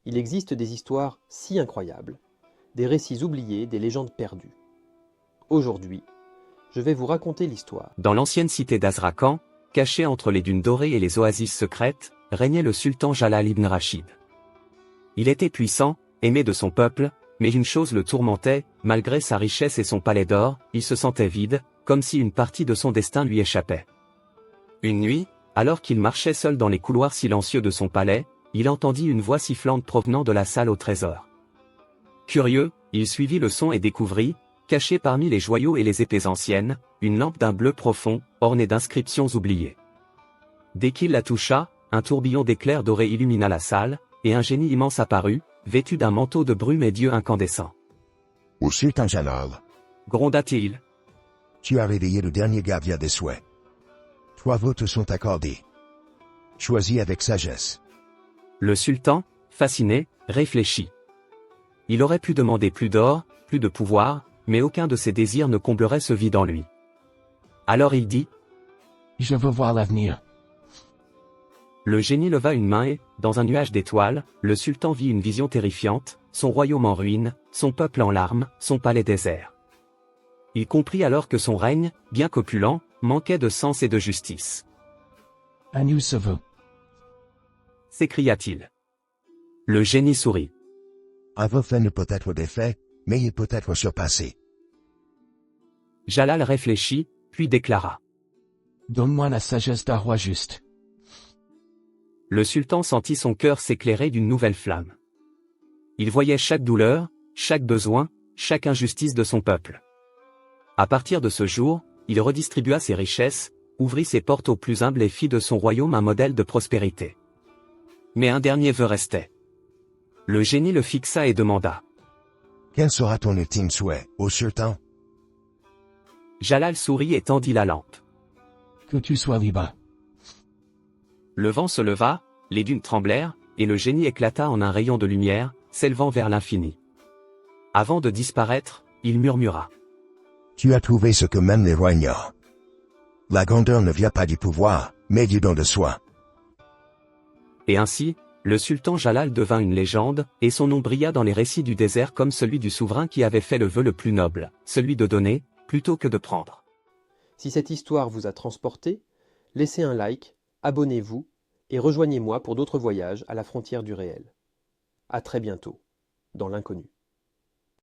Il existe des histoires si incroyables, des récits oubliés, des légendes perdues. Aujourd'hui, je vais vous raconter l'histoire. Dans l'ancienne cité d'Azrakhan, cachée entre les dunes dorées et les oasis secrètes, régnait le sultan Jalal ibn Rachid. Il était puissant, aimé de son peuple, mais une chose le tourmentait, malgré sa richesse et son palais d'or, il se sentait vide, comme si une partie de son destin lui échappait. Une nuit, alors qu'il marchait seul dans les couloirs silencieux de son palais, il entendit une voix sifflante provenant de la salle au trésor. Curieux, il suivit le son et découvrit, cachée parmi les joyaux et les épées anciennes, une lampe d'un bleu profond, ornée d'inscriptions oubliées. Dès qu'il la toucha, un tourbillon d'éclairs dorés illumina la salle, et un génie immense apparut, vêtu d'un manteau de brume et d'yeux incandescents. Au sultan Jalal, Gronda-t-il. tu as réveillé le dernier gardien des souhaits. 3 votes sont accordés. Choisis avec sagesse. Le sultan, fasciné, réfléchit. Il aurait pu demander plus d'or, plus de pouvoir, mais aucun de ses désirs ne comblerait ce vide en lui. Alors il dit, « Je veux voir l'avenir. » Le génie leva une main et, dans un nuage d'étoiles, le sultan vit une vision terrifiante, son royaume en ruine, son peuple en larmes, son palais désert. Il comprit alors que son règne, bien qu'opulent, manquait de sens et de justice. « Anu se veut. » s'écria-t-il. Le génie sourit. Un vœu fait ne peut être défait, mais il peut être surpassé. Jalal réfléchit, puis déclara. « Donne-moi la sagesse d'un roi juste. » Le sultan sentit son cœur s'éclairer d'une nouvelle flamme. Il voyait chaque douleur, chaque besoin, chaque injustice de son peuple. À partir de ce jour, il redistribua ses richesses, ouvrit ses portes aux plus humbles et fit de son royaume un modèle de prospérité. Mais un dernier vœu restait. Le génie le fixa et demanda. Quel sera ton ultime souhait, ô sultan? Jalal sourit et tendit la lampe. « Que tu sois libre. » Le vent se leva, les dunes tremblèrent, et le génie éclata en un rayon de lumière, s'élevant vers l'infini. Avant de disparaître, il murmura. Tu as trouvé ce que même les rois ignorent. La grandeur ne vient pas du pouvoir, mais du don de soi. Et ainsi, le sultan Jalal devint une légende, et son nom brilla dans les récits du désert comme celui du souverain qui avait fait le vœu le plus noble, celui de donner, plutôt que de prendre. Si cette histoire vous a transporté, laissez un like, abonnez-vous et rejoignez-moi pour d'autres voyages à la frontière du réel. À très bientôt, dans l'inconnu.